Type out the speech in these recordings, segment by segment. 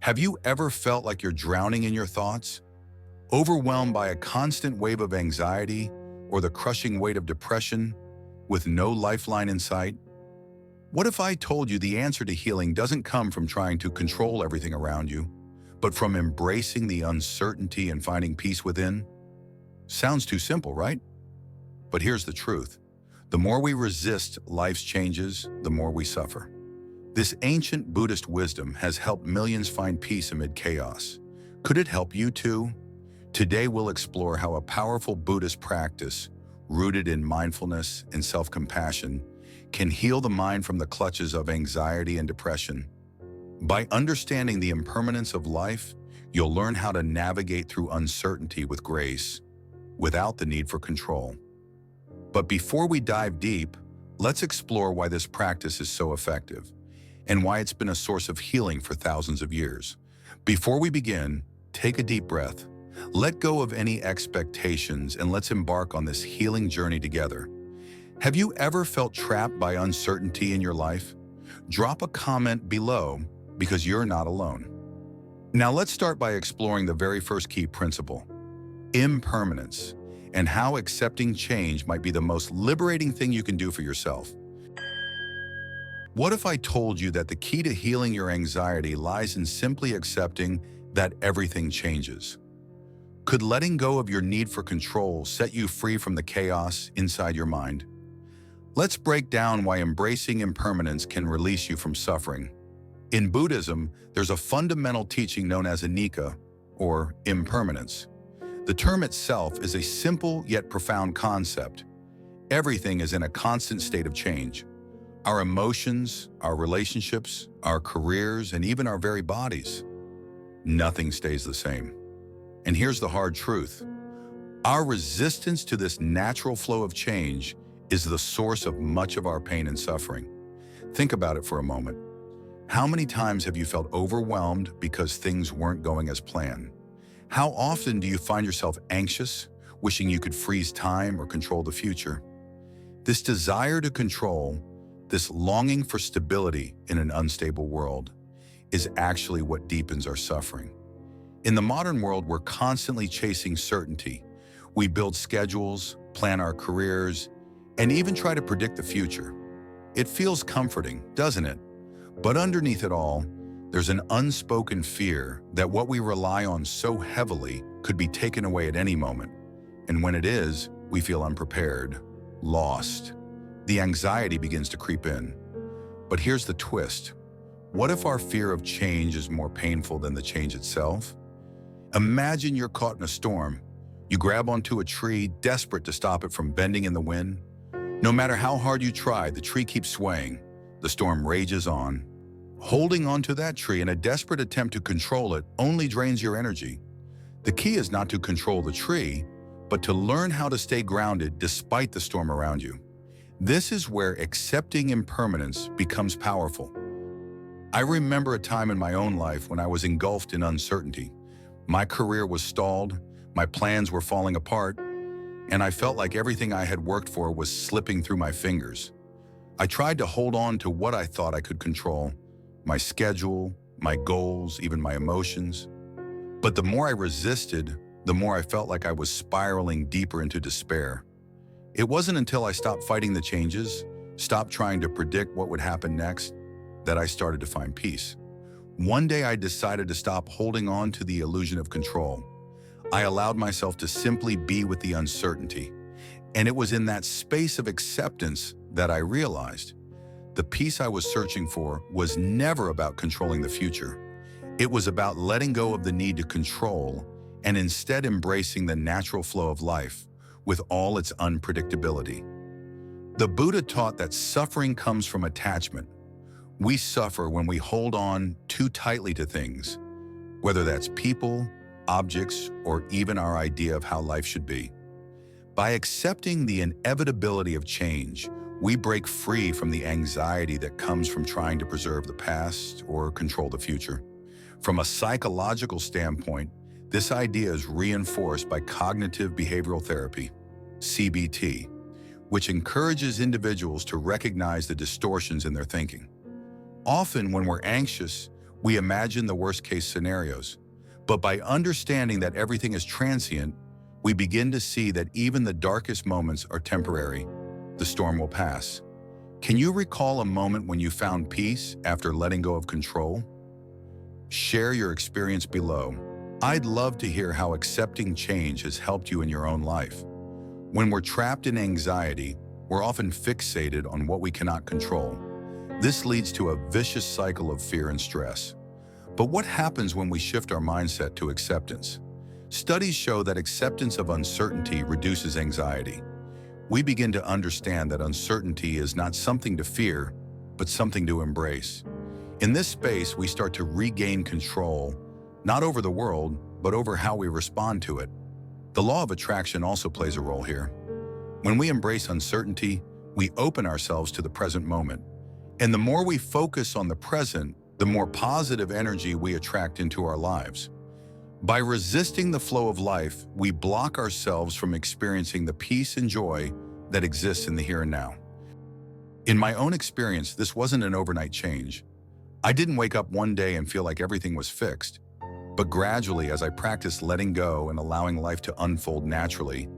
Have you ever felt like you're drowning in your thoughts? Overwhelmed by a constant wave of anxiety or the crushing weight of depression with no lifeline in sight? What if I told you the answer to healing doesn't come from trying to control everything around you, but from embracing the uncertainty and finding peace within? Sounds too simple, right? But here's the truth. The more we resist life's changes, the more we suffer. This ancient Buddhist wisdom has helped millions find peace amid chaos. Could it help you too? Today we'll explore how a powerful Buddhist practice, rooted in mindfulness and self-compassion, can heal the mind from the clutches of anxiety and depression. By understanding the impermanence of life, you'll learn how to navigate through uncertainty with grace, without the need for control. But before we dive deep, let's explore why this practice is so effective and why it's been a source of healing for thousands of years. Before we begin, take a deep breath. Let go of any expectations and let's embark on this healing journey together. Have you ever felt trapped by uncertainty in your life? Drop a comment below because you're not alone. Now let's start by exploring the very first key principle, impermanence, and how accepting change might be the most liberating thing you can do for yourself. What if I told you that the key to healing your anxiety lies in simply accepting that everything changes? Could letting go of your need for control set you free from the chaos inside your mind? Let's break down why embracing impermanence can release you from suffering. In Buddhism, there's a fundamental teaching known as anicca, or impermanence. The term itself is a simple yet profound concept. Everything is in a constant state of change. Our emotions, our relationships, our careers, and even our very bodies. Nothing stays the same. And here's the hard truth. Our resistance to this natural flow of change is the source of much of our pain and suffering. Think about it for a moment. How many times have you felt overwhelmed because things weren't going as planned? How often do you find yourself anxious, wishing you could freeze time or control the future? This desire to control, this longing for stability in an unstable world, is actually what deepens our suffering. In the modern world, we're constantly chasing certainty. We build schedules, plan our careers, and even try to predict the future. It feels comforting, doesn't it? But underneath it all, there's an unspoken fear that what we rely on so heavily could be taken away at any moment. And when it is, we feel unprepared, lost. The anxiety begins to creep in. But here's the twist. What if our fear of change is more painful than the change itself? Imagine you're caught in a storm. You grab onto a tree, desperate to stop it from bending in the wind. No matter how hard you try, the tree keeps swaying. The storm rages on. Holding onto that tree in a desperate attempt to control it only drains your energy. The key is not to control the tree, but to learn how to stay grounded despite the storm around you. This is where accepting impermanence becomes powerful. I remember a time in my own life when I was engulfed in uncertainty. My career was stalled, my plans were falling apart, and I felt like everything I had worked for was slipping through my fingers. I tried to hold on to what I thought I could control, my schedule, my goals, even my emotions. But the more I resisted, the more I felt like I was spiraling deeper into despair. It wasn't until I stopped fighting the changes, stopped trying to predict what would happen next, that I started to find peace. One day I decided to stop holding on to the illusion of control. I allowed myself to simply be with the uncertainty. And it was in that space of acceptance that I realized the peace I was searching for was never about controlling the future. It was about letting go of the need to control and instead embracing the natural flow of life with all its unpredictability. The Buddha taught that suffering comes from attachment. We suffer when we hold on too tightly to things, whether that's people, objects, or even our idea of how life should be. By accepting the inevitability of change, we break free from the anxiety that comes from trying to preserve the past or control the future. From a psychological standpoint, this idea is reinforced by cognitive behavioral therapy, CBT, which encourages individuals to recognize the distortions in their thinking. Often when we're anxious, We imagine the worst-case scenarios. But by understanding that everything is transient, we begin to see that even the darkest moments are temporary. The storm will pass. Can you recall a moment when you found peace after letting go of control? Share your experience below. I'd love to hear how accepting change has helped you in your own life. When we're trapped in anxiety, we're often fixated on what we cannot control. This leads to a vicious cycle of fear and stress. But what happens when we shift our mindset to acceptance? Studies show that acceptance of uncertainty reduces anxiety. We begin to understand that uncertainty is not something to fear, but something to embrace. In this space, we start to regain control, not over the world, but over how we respond to it. The law of attraction also plays a role here. When we embrace uncertainty, we open ourselves to the present moment. And the more we focus on the present, the more positive energy we attract into our lives. By resisting the flow of life, we block ourselves from experiencing the peace and joy that exists in the here and now. In my own experience, this wasn't an overnight change. I didn't wake up one day and feel like everything was fixed. But gradually, as I practiced letting go and allowing life to unfold naturally,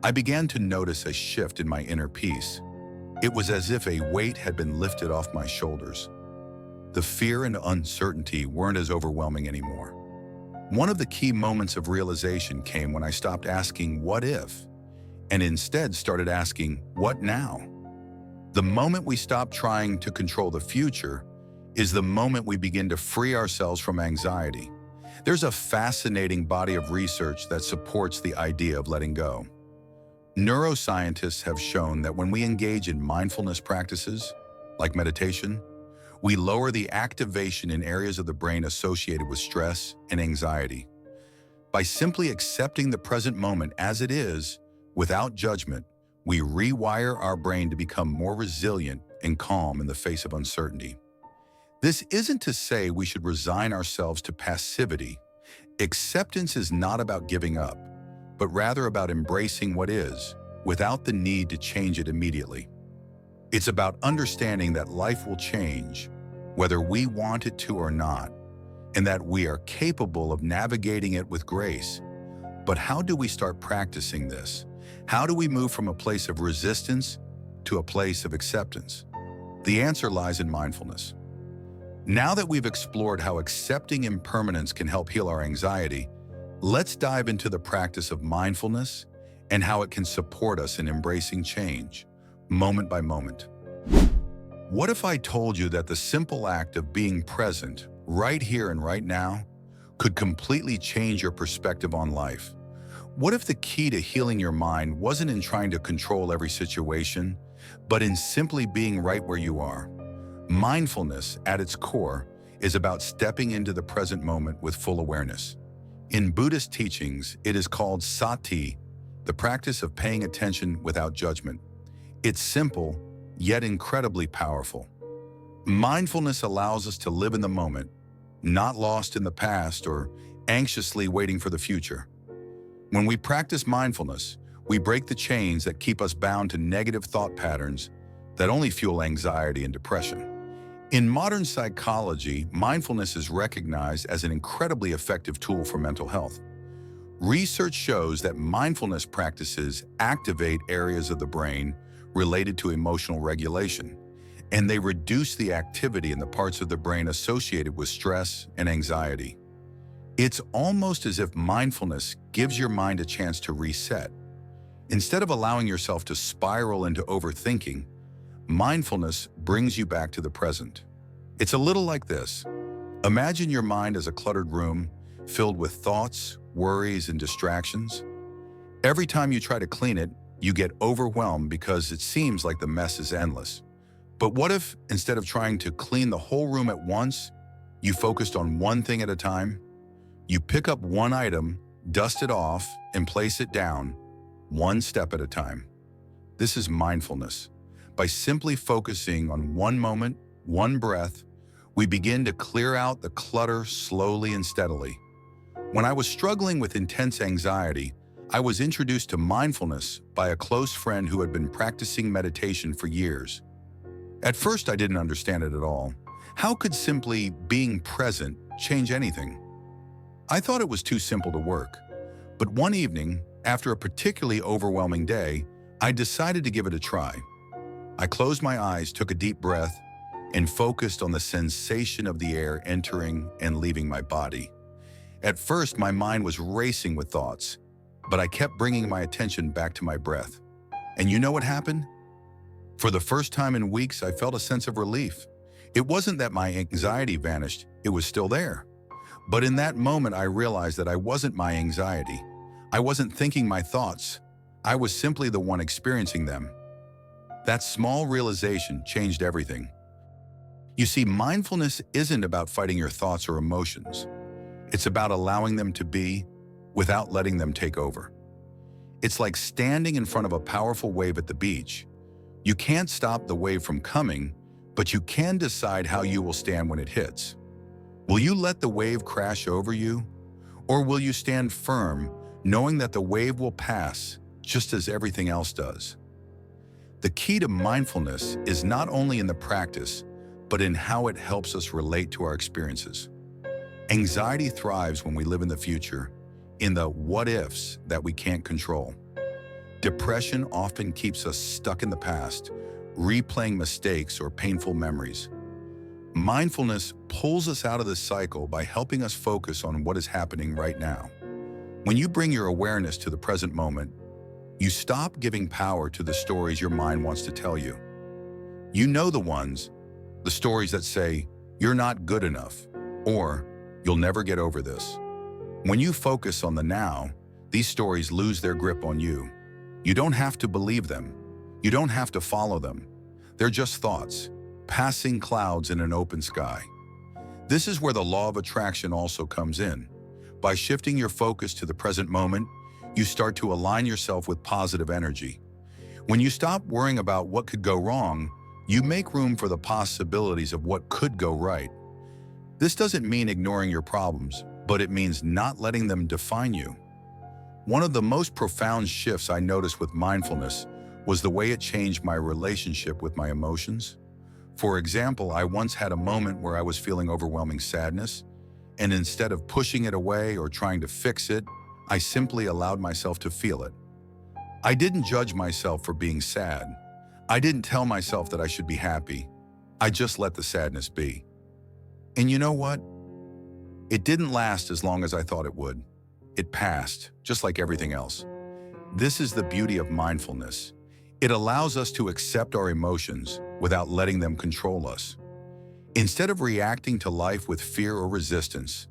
I began to notice a shift in my inner peace. It was as if a weight had been lifted off my shoulders. The fear and uncertainty weren't as overwhelming anymore. One of the key moments of realization came when I stopped asking, "What if?" and instead started asking, "What now?" The moment we stop trying to control the future is the moment we begin to free ourselves from anxiety. There's a fascinating body of research that supports the idea of letting go. Neuroscientists have shown that when we engage in mindfulness practices, like meditation, we lower the activation in areas of the brain associated with stress and anxiety. By simply accepting the present moment as it is, without judgment, we rewire our brain to become more resilient and calm in the face of uncertainty. This isn't to say we should resign ourselves to passivity. Acceptance is not about giving up, but rather about embracing what is, without the need to change it immediately. It's about understanding that life will change, whether we want it to or not, and that we are capable of navigating it with grace. But how do we start practicing this? How do we move from a place of resistance to a place of acceptance? The answer lies in mindfulness. Now that we've explored how accepting impermanence can help heal our anxiety, let's dive into the practice of mindfulness and how it can support us in embracing change, moment by moment. What if I told you that the simple act of being present, right here and right now, could completely change your perspective on life? What if the key to healing your mind wasn't in trying to control every situation, but in simply being right where you are? Mindfulness, at its core, is about stepping into the present moment with full awareness. In Buddhist teachings, it is called sati, the practice of paying attention without judgment. It's simple, yet incredibly powerful. Mindfulness allows us to live in the moment, not lost in the past or anxiously waiting for the future. When we practice mindfulness, we break the chains that keep us bound to negative thought patterns that only fuel anxiety and depression. In modern psychology, mindfulness is recognized as an incredibly effective tool for mental health. Research shows that mindfulness practices activate areas of the brain related to emotional regulation, and they reduce the activity in the parts of the brain associated with stress and anxiety. It's almost as if mindfulness gives your mind a chance to reset. Instead of allowing yourself to spiral into overthinking, mindfulness brings you back to the present. It's a little like this. Imagine your mind as a cluttered room filled with thoughts, worries, and distractions. Every time you try to clean it, you get overwhelmed because it seems like the mess is endless. But what if, instead of trying to clean the whole room at once, you focused on one thing at a time? You pick up one item, dust it off, and place it down, one step at a time. This is mindfulness. By simply focusing on one moment, one breath, we begin to clear out the clutter slowly and steadily. When I was struggling with intense anxiety, I was introduced to mindfulness by a close friend who had been practicing meditation for years. At first, I didn't understand it at all. How could simply being present change anything? I thought it was too simple to work. But one evening, after a particularly overwhelming day, I decided to give it a try. I closed my eyes, took a deep breath, and focused on the sensation of the air entering and leaving my body. At first, my mind was racing with thoughts, but I kept bringing my attention back to my breath. And you know what happened? For the first time in weeks, I felt a sense of relief. It wasn't that my anxiety vanished, it was still there. But in that moment, I realized that I wasn't my anxiety. I wasn't thinking my thoughts. I was simply the one experiencing them. That small realization changed everything. You see, mindfulness isn't about fighting your thoughts or emotions. It's about allowing them to be without letting them take over. It's like standing in front of a powerful wave at the beach. You can't stop the wave from coming, but you can decide how you will stand when it hits. Will you let the wave crash over you? Or will you stand firm, knowing that the wave will pass just as everything else does? The key to mindfulness is not only in the practice, but in how it helps us relate to our experiences. Anxiety thrives when we live in the future, in the what-ifs that we can't control. Depression often keeps us stuck in the past, replaying mistakes or painful memories. Mindfulness pulls us out of this cycle by helping us focus on what is happening right now. When you bring your awareness to the present moment, you stop giving power to the stories your mind wants to tell you. You know the stories that say, "You're not good enough," or "You'll never get over this." When you focus on the now, these stories lose their grip on you. You don't have to believe them. You don't have to follow them. They're just thoughts, passing clouds in an open sky. This is where the law of attraction also comes in. By shifting your focus to the present moment, you start to align yourself with positive energy. When you stop worrying about what could go wrong, you make room for the possibilities of what could go right. This doesn't mean ignoring your problems, but it means not letting them define you. One of the most profound shifts I noticed with mindfulness was the way it changed my relationship with my emotions. For example, I once had a moment where I was feeling overwhelming sadness, and instead of pushing it away or trying to fix it, I simply allowed myself to feel it. I didn't judge myself for being sad. I didn't tell myself that I should be happy. I just let the sadness be. And you know what? It didn't last as long as I thought it would. It passed, just like everything else. This is the beauty of mindfulness. It allows us to accept our emotions without letting them control us. Instead of reacting to life with fear or resistance,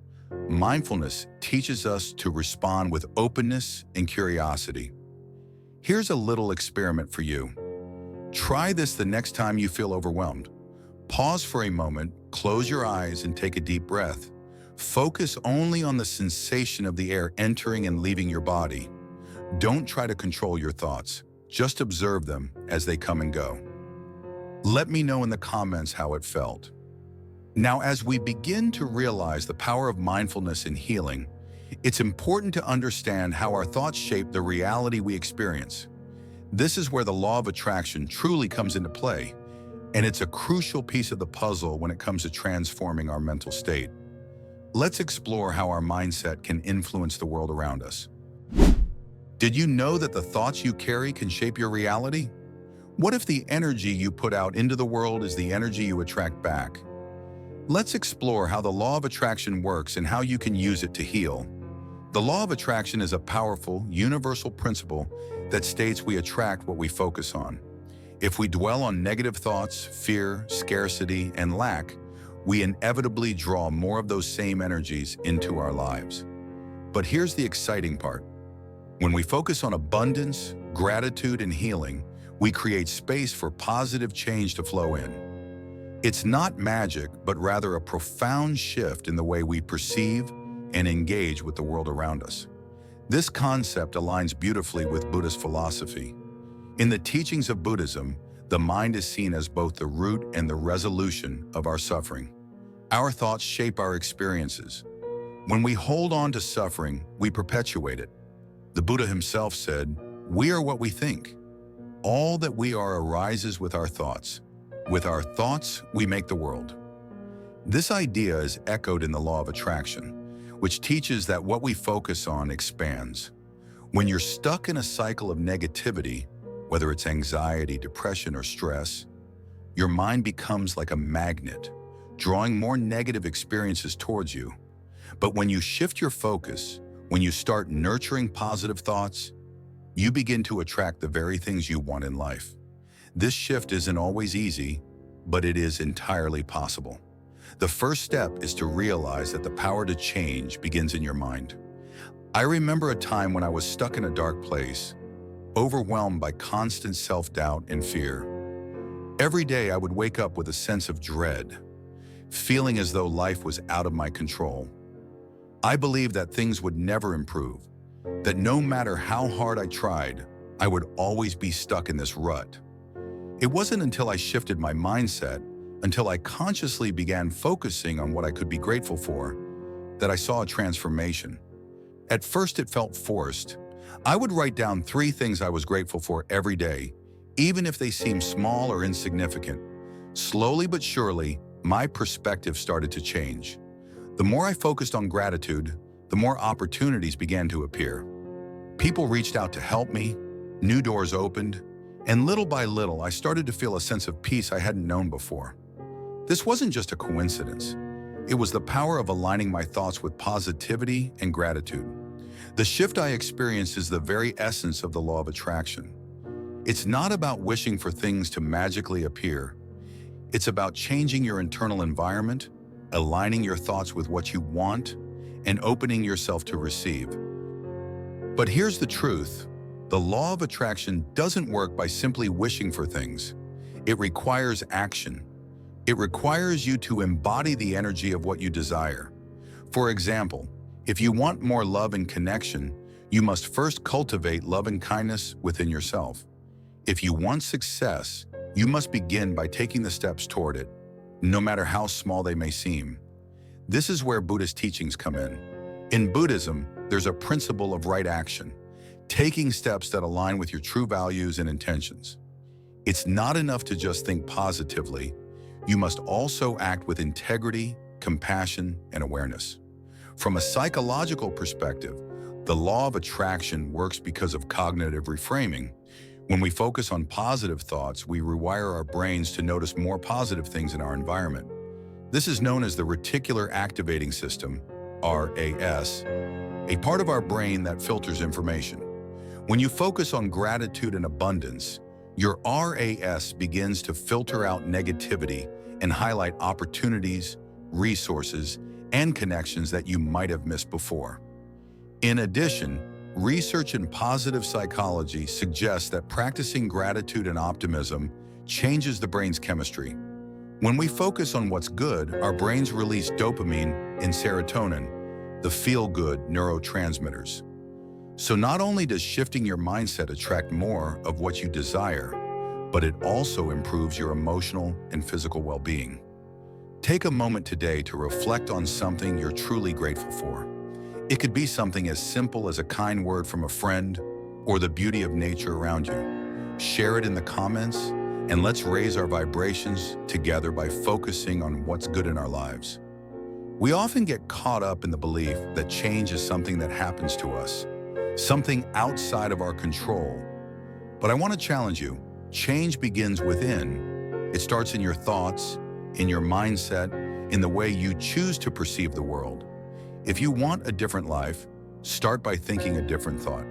mindfulness teaches us to respond with openness and curiosity. Here's a little experiment for you. Try this the next time you feel overwhelmed. Pause for a moment, close your eyes, and take a deep breath. Focus only on the sensation of the air entering and leaving your body. Don't try to control your thoughts. Just observe them as they come and go. Let me know in the comments how it felt. Now, as we begin to realize the power of mindfulness in healing, it's important to understand how our thoughts shape the reality we experience. This is where the law of attraction truly comes into play, and it's a crucial piece of the puzzle when it comes to transforming our mental state. Let's explore how our mindset can influence the world around us. Did you know that the thoughts you carry can shape your reality? What if the energy you put out into the world is the energy you attract back? Let's explore how the law of attraction works and how you can use it to heal. The law of attraction is a powerful, universal principle that states we attract what we focus on. If we dwell on negative thoughts, fear, scarcity, and lack, we inevitably draw more of those same energies into our lives. But here's the exciting part. When we focus on abundance, gratitude, and healing, we create space for positive change to flow in. It's not magic, but rather a profound shift in the way we perceive and engage with the world around us. This concept aligns beautifully with Buddhist philosophy. In the teachings of Buddhism, the mind is seen as both the root and the resolution of our suffering. Our thoughts shape our experiences. When we hold on to suffering, we perpetuate it. The Buddha himself said, "We are what we think. All that we are arises with our thoughts. With our thoughts, we make the world." This idea is echoed in the law of attraction, which teaches that what we focus on expands. When you're stuck in a cycle of negativity, whether it's anxiety, depression, or stress, your mind becomes like a magnet, drawing more negative experiences towards you. But when you shift your focus, when you start nurturing positive thoughts, you begin to attract the very things you want in life. This shift isn't always easy, but it is entirely possible. The first step is to realize that the power to change begins in your mind. I remember a time when I was stuck in a dark place, overwhelmed by constant self-doubt and fear. Every day I would wake up with a sense of dread, feeling as though life was out of my control. I believed that things would never improve, that no matter how hard I tried, I would always be stuck in this rut. It wasn't until I shifted my mindset, until I consciously began focusing on what I could be grateful for, that I saw a transformation. At first it felt forced. I would write down 3 things I was grateful for every day, even if they seemed small or insignificant. Slowly but surely, my perspective started to change. The more I focused on gratitude, the more opportunities began to appear. People reached out to help me, new doors opened, and little by little I started to feel a sense of peace I hadn't known before. This wasn't just a coincidence. It was the power of aligning my thoughts with positivity and gratitude. The shift I experienced is the very essence of the law of attraction. It's not about wishing for things to magically appear. It's about changing your internal environment, aligning your thoughts with what you want, and opening yourself to receive. But here's the truth. The law of attraction doesn't work by simply wishing for things. It requires action. It requires you to embody the energy of what you desire. For example, if you want more love and connection, you must first cultivate love and kindness within yourself. If you want success, you must begin by taking the steps toward it, no matter how small they may seem. This is where Buddhist teachings come in. In Buddhism, there's a principle of right action, taking steps that align with your true values and intentions. It's not enough to just think positively. You must also act with integrity, compassion, and awareness. From a psychological perspective, the law of attraction works because of cognitive reframing. When we focus on positive thoughts, we rewire our brains to notice more positive things in our environment. This is known as the reticular activating system, RAS, a part of our brain that filters information. When you focus on gratitude and abundance, your RAS begins to filter out negativity and highlight opportunities, resources, and connections that you might have missed before. In addition, research in positive psychology suggests that practicing gratitude and optimism changes the brain's chemistry. When we focus on what's good, our brains release dopamine and serotonin, the feel-good neurotransmitters. So not only does shifting your mindset attract more of what you desire, but it also improves your emotional and physical well-being. Take a moment today to reflect on something you're truly grateful for. It could be something as simple as a kind word from a friend or the beauty of nature around you. Share it in the comments, and let's raise our vibrations together by focusing on what's good in our lives. We often get caught up in the belief that change is something that happens to us, something outside of our control. But I want to challenge you. Change begins within. It starts in your thoughts, in your mindset, in the way you choose to perceive the world. If you want a different life, start by thinking a different thought.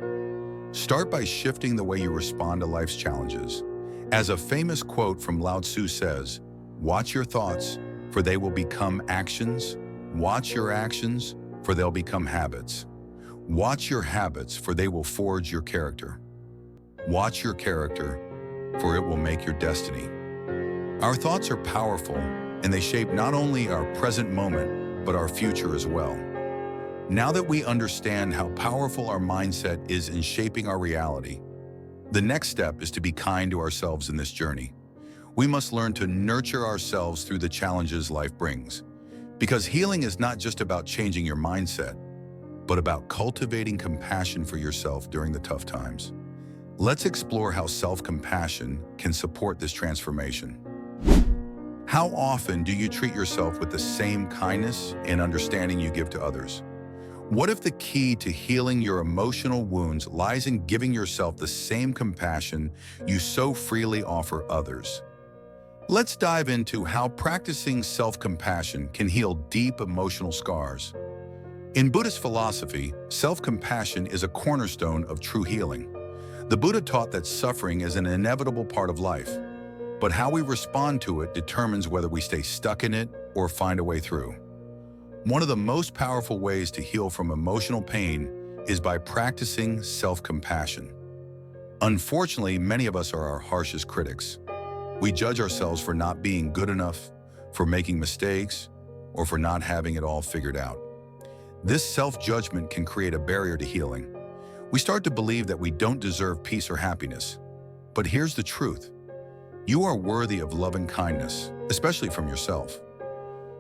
Start by shifting the way you respond to life's challenges. As a famous quote from Lao Tzu says, "Watch your thoughts, for they will become actions. Watch your actions, for they'll become habits. Watch your habits, for they will forge your character. Watch your character, for it will make your destiny." Our thoughts are powerful, and they shape not only our present moment, but our future as well. Now that we understand how powerful our mindset is in shaping our reality, the next step is to be kind to ourselves in this journey. We must learn to nurture ourselves through the challenges life brings. Because healing is not just about changing your mindset, but about cultivating compassion for yourself during the tough times. Let's explore how self-compassion can support this transformation. How often do you treat yourself with the same kindness and understanding you give to others? What if the key to healing your emotional wounds lies in giving yourself the same compassion you so freely offer others? Let's dive into how practicing self-compassion can heal deep emotional scars. In Buddhist philosophy, self-compassion is a cornerstone of true healing. The Buddha taught that suffering is an inevitable part of life, but how we respond to it determines whether we stay stuck in it or find a way through. One of the most powerful ways to heal from emotional pain is by practicing self-compassion. Unfortunately, many of us are our harshest critics. We judge ourselves for not being good enough, for making mistakes, or for not having it all figured out. This self-judgment can create a barrier to healing. We start to believe that we don't deserve peace or happiness. But here's the truth. You are worthy of love and kindness, especially from yourself.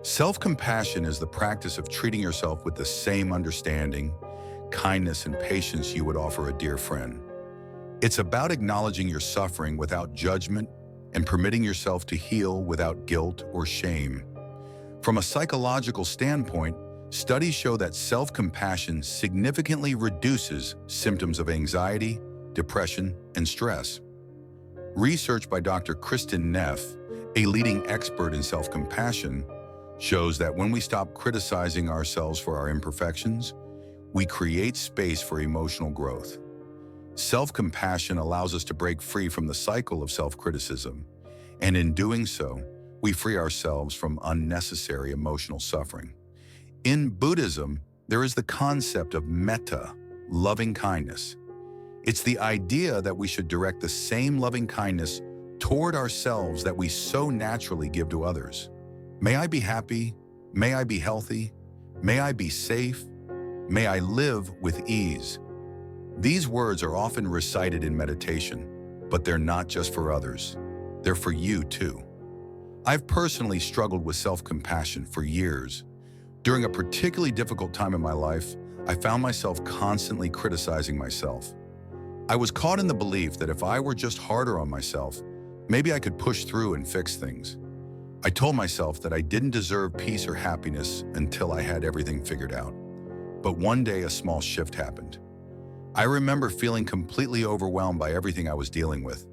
Self-compassion is the practice of treating yourself with the same understanding, kindness, and patience you would offer a dear friend. It's about acknowledging your suffering without judgment and permitting yourself to heal without guilt or shame. From a psychological standpoint, studies show that self-compassion significantly reduces symptoms of anxiety, depression, and stress. Research by Dr. Kristen Neff, a leading expert in self-compassion, shows that when we stop criticizing ourselves for our imperfections, we create space for emotional growth. Self-compassion allows us to break free from the cycle of self-criticism, and in doing so, we free ourselves from unnecessary emotional suffering. In Buddhism, there is the concept of metta, loving kindness. It's the idea that we should direct the same loving kindness toward ourselves that we so naturally give to others. May I be happy, may I be healthy, may I be safe, may I live with ease. These words are often recited in meditation, but they're not just for others. They're for you too. I've personally struggled with self-compassion for years. During a particularly difficult time in my life, I found myself constantly criticizing myself. I was caught in the belief that if I were just harder on myself, maybe I could push through and fix things. I told myself that I didn't deserve peace or happiness until I had everything figured out. But one day, a small shift happened. I remember feeling completely overwhelmed by everything I was dealing with.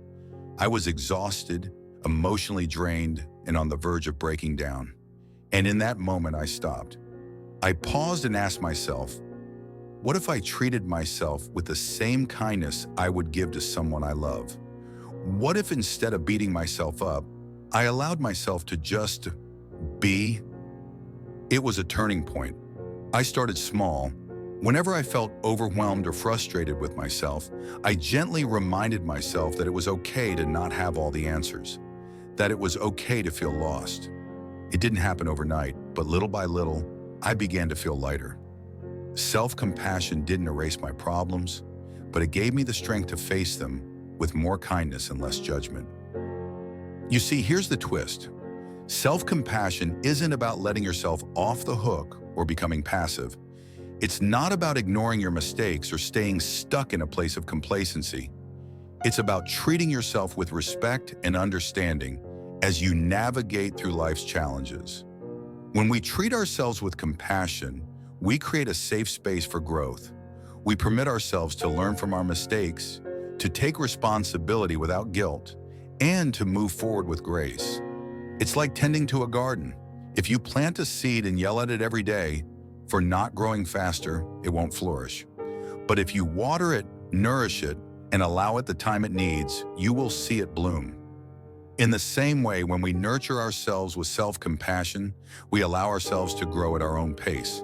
I was exhausted, emotionally drained, and on the verge of breaking down. And in that moment, I stopped. I paused and asked myself, what if I treated myself with the same kindness I would give to someone I love? What if instead of beating myself up, I allowed myself to just be? It was a turning point. I started small. Whenever I felt overwhelmed or frustrated with myself, I gently reminded myself that it was okay to not have all the answers, that it was okay to feel lost. It didn't happen overnight, but little by little, I began to feel lighter. Self-compassion didn't erase my problems, but it gave me the strength to face them with more kindness and less judgment. You see, here's the twist. Self-compassion isn't about letting yourself off the hook or becoming passive. It's not about ignoring your mistakes or staying stuck in a place of complacency. It's about treating yourself with respect and understanding as you navigate through life's challenges. When we treat ourselves with compassion, we create a safe space for growth. We permit ourselves to learn from our mistakes, to take responsibility without guilt, and to move forward with grace. It's like tending to a garden. If you plant a seed and yell at it every day for not growing faster, it won't flourish. But if you water it, nourish it, and allow it the time it needs, you will see it bloom. In the same way, when we nurture ourselves with self-compassion, we allow ourselves to grow at our own pace.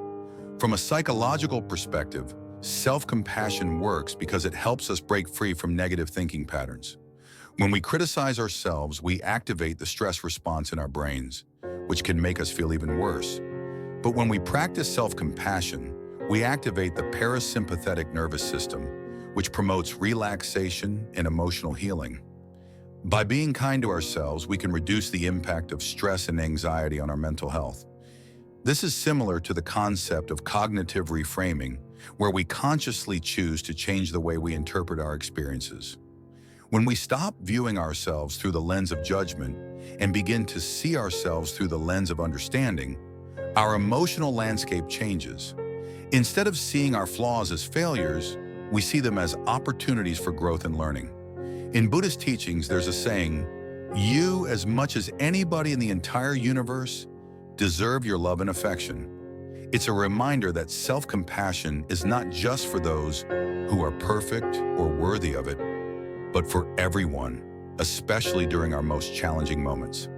From a psychological perspective, self-compassion works because it helps us break free from negative thinking patterns. When we criticize ourselves, we activate the stress response in our brains, which can make us feel even worse. But when we practice self-compassion, we activate the parasympathetic nervous system, which promotes relaxation and emotional healing. By being kind to ourselves, we can reduce the impact of stress and anxiety on our mental health. This is similar to the concept of cognitive reframing, where we consciously choose to change the way we interpret our experiences. When we stop viewing ourselves through the lens of judgment and begin to see ourselves through the lens of understanding, our emotional landscape changes. Instead of seeing our flaws as failures, we see them as opportunities for growth and learning. In Buddhist teachings, there's a saying, "You, as much as anybody in the entire universe, deserve your love and affection." It's a reminder that self-compassion is not just for those who are perfect or worthy of it, but for everyone, especially during our most challenging moments.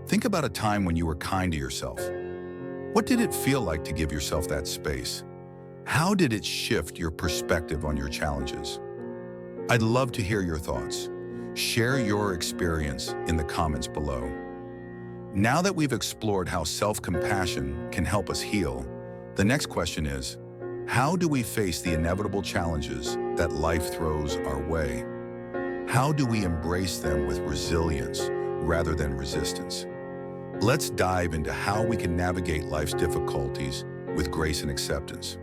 Think about a time when you were kind to yourself. What did it feel like to give yourself that space? How did it shift your perspective on your challenges? I'd love to hear your thoughts. Share your experience in the comments below. Now that we've explored how self-compassion can help us heal, the next question is, how do we face the inevitable challenges that life throws our way? How do we embrace them with resilience rather than resistance? Let's dive into how we can navigate life's difficulties with grace and acceptance.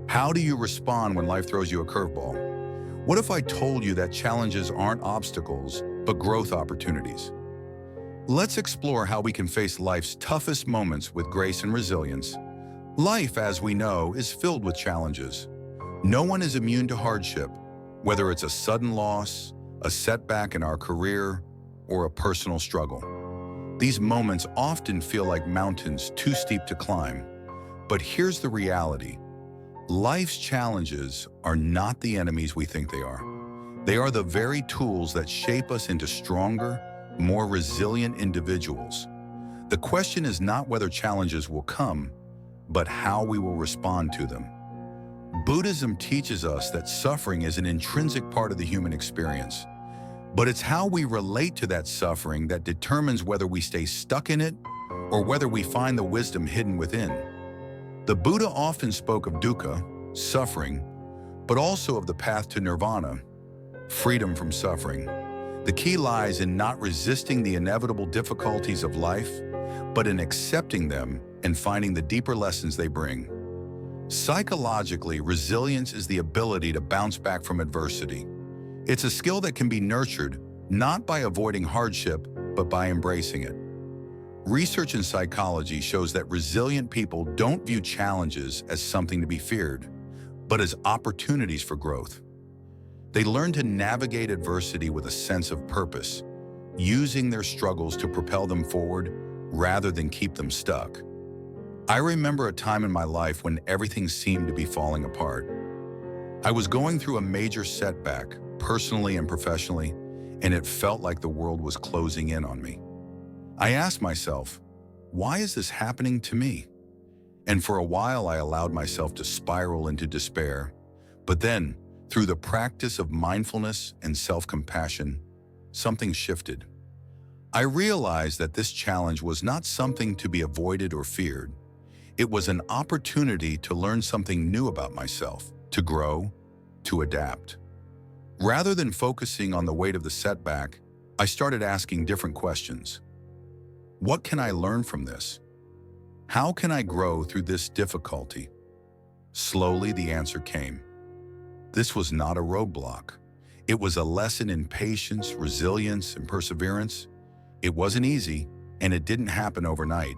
How do you respond when life throws you a curveball? What if I told you that challenges aren't obstacles, but growth opportunities? Let's explore how we can face life's toughest moments with grace and resilience. Life, as we know, is filled with challenges. No one is immune to hardship, whether it's a sudden loss, a setback in our career, or a personal struggle. These moments often feel like mountains too steep to climb. But here's the reality. Life's challenges are not the enemies we think they are. They are the very tools that shape us into stronger, more resilient individuals. The question is not whether challenges will come, but how we will respond to them. Buddhism teaches us that suffering is an intrinsic part of the human experience. But it's how we relate to that suffering that determines whether we stay stuck in it or whether we find the wisdom hidden within. The Buddha often spoke of dukkha, suffering, but also of the path to nirvana, freedom from suffering. The key lies in not resisting the inevitable difficulties of life, but in accepting them and finding the deeper lessons they bring. Psychologically, resilience is the ability to bounce back from adversity. It's a skill that can be nurtured, not by avoiding hardship, but by embracing it. Research in psychology shows that resilient people don't view challenges as something to be feared, but as opportunities for growth. They learn to navigate adversity with a sense of purpose, using their struggles to propel them forward rather than keep them stuck. I remember a time in my life when everything seemed to be falling apart. I was going through a major setback, personally and professionally, and it felt like the world was closing in on me. I asked myself, why is this happening to me? And for a while, I allowed myself to spiral into despair. But then, through the practice of mindfulness and self-compassion, something shifted. I realized that this challenge was not something to be avoided or feared. It was an opportunity to learn something new about myself, to grow, to adapt. Rather than focusing on the weight of the setback, I started asking different questions. What can I learn from this? How can I grow through this difficulty? Slowly, the answer came. This was not a roadblock. It was a lesson in patience, resilience, and perseverance. It wasn't easy, and it didn't happen overnight.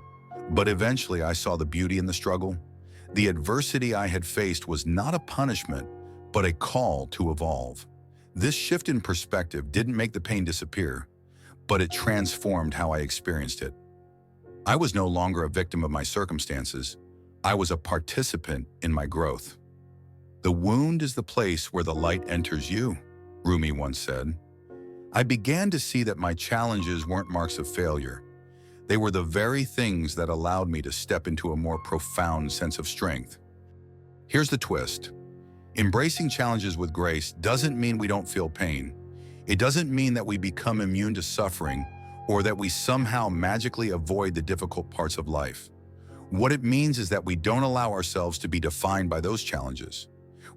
But eventually, I saw the beauty in the struggle. The adversity I had faced was not a punishment, but a call to evolve. This shift in perspective didn't make the pain disappear, but it transformed how I experienced it. I was no longer a victim of my circumstances. I was a participant in my growth. The wound is the place where the light enters you, Rumi once said. I began to see that my challenges weren't marks of failure. They were the very things that allowed me to step into a more profound sense of strength. Here's the twist. Embracing challenges with grace doesn't mean we don't feel pain. It doesn't mean that we become immune to suffering or that we somehow magically avoid the difficult parts of life. What it means is that we don't allow ourselves to be defined by those challenges.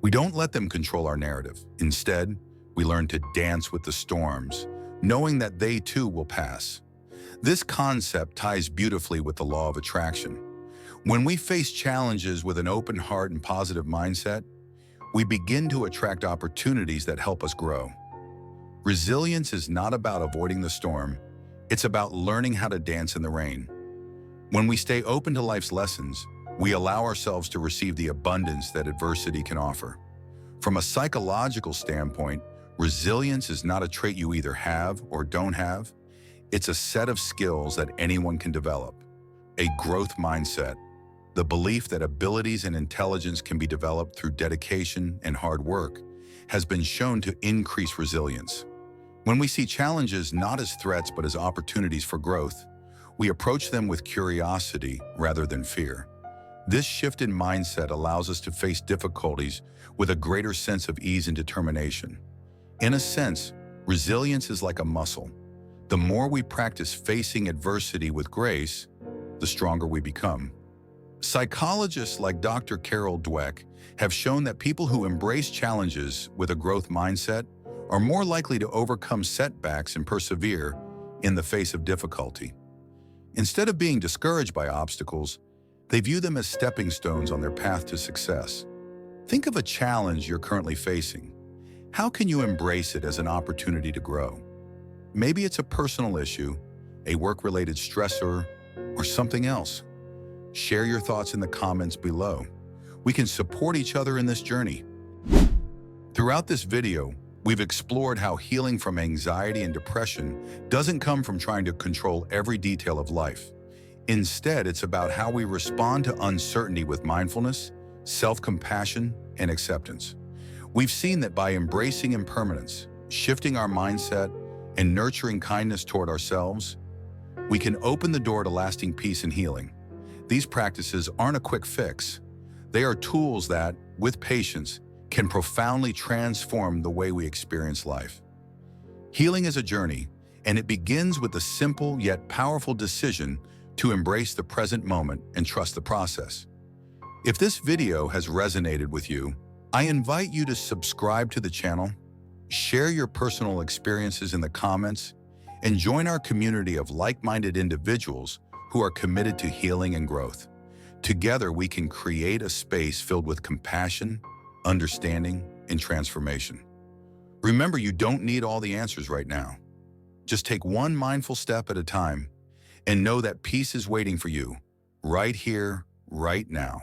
We don't let them control our narrative. Instead, we learn to dance with the storms, knowing that they too will pass. This concept ties beautifully with the law of attraction. When we face challenges with an open heart and positive mindset, we begin to attract opportunities that help us grow. Resilience is not about avoiding the storm, it's about learning how to dance in the rain. When we stay open to life's lessons, we allow ourselves to receive the abundance that adversity can offer. From a psychological standpoint, resilience is not a trait you either have or don't have. It's a set of skills that anyone can develop. A growth mindset, the belief that abilities and intelligence can be developed through dedication and hard work, has been shown to increase resilience. When we see challenges not as threats but as opportunities for growth, we approach them with curiosity rather than fear. This shift in mindset allows us to face difficulties with a greater sense of ease and determination. In a sense, resilience is like a muscle. The more we practice facing adversity with grace, the stronger we become. Psychologists like Dr. Carol Dweck have shown that people who embrace challenges with a growth mindset are more likely to overcome setbacks and persevere in the face of difficulty. Instead of being discouraged by obstacles, they view them as stepping stones on their path to success. Think of a challenge you're currently facing. How can you embrace it as an opportunity to grow? Maybe it's a personal issue, a work-related stressor, or something else. Share your thoughts in the comments below. We can support each other in this journey. Throughout this video, we've explored how healing from anxiety and depression doesn't come from trying to control every detail of life. Instead, it's about how we respond to uncertainty with mindfulness, self-compassion, and acceptance. We've seen that by embracing impermanence, shifting our mindset, and nurturing kindness toward ourselves, we can open the door to lasting peace and healing. These practices aren't a quick fix. They are tools that, with patience, can profoundly transform the way we experience life. Healing is a journey, and it begins with the simple yet powerful decision to embrace the present moment and trust the process. If this video has resonated with you, I invite you to subscribe to the channel, share your personal experiences in the comments, and join our community of like-minded individuals who are committed to healing and growth. Together, we can create a space filled with compassion, understanding, and transformation. Remember, you don't need all the answers right now. Just take one mindful step at a time and know that peace is waiting for you right here, right now.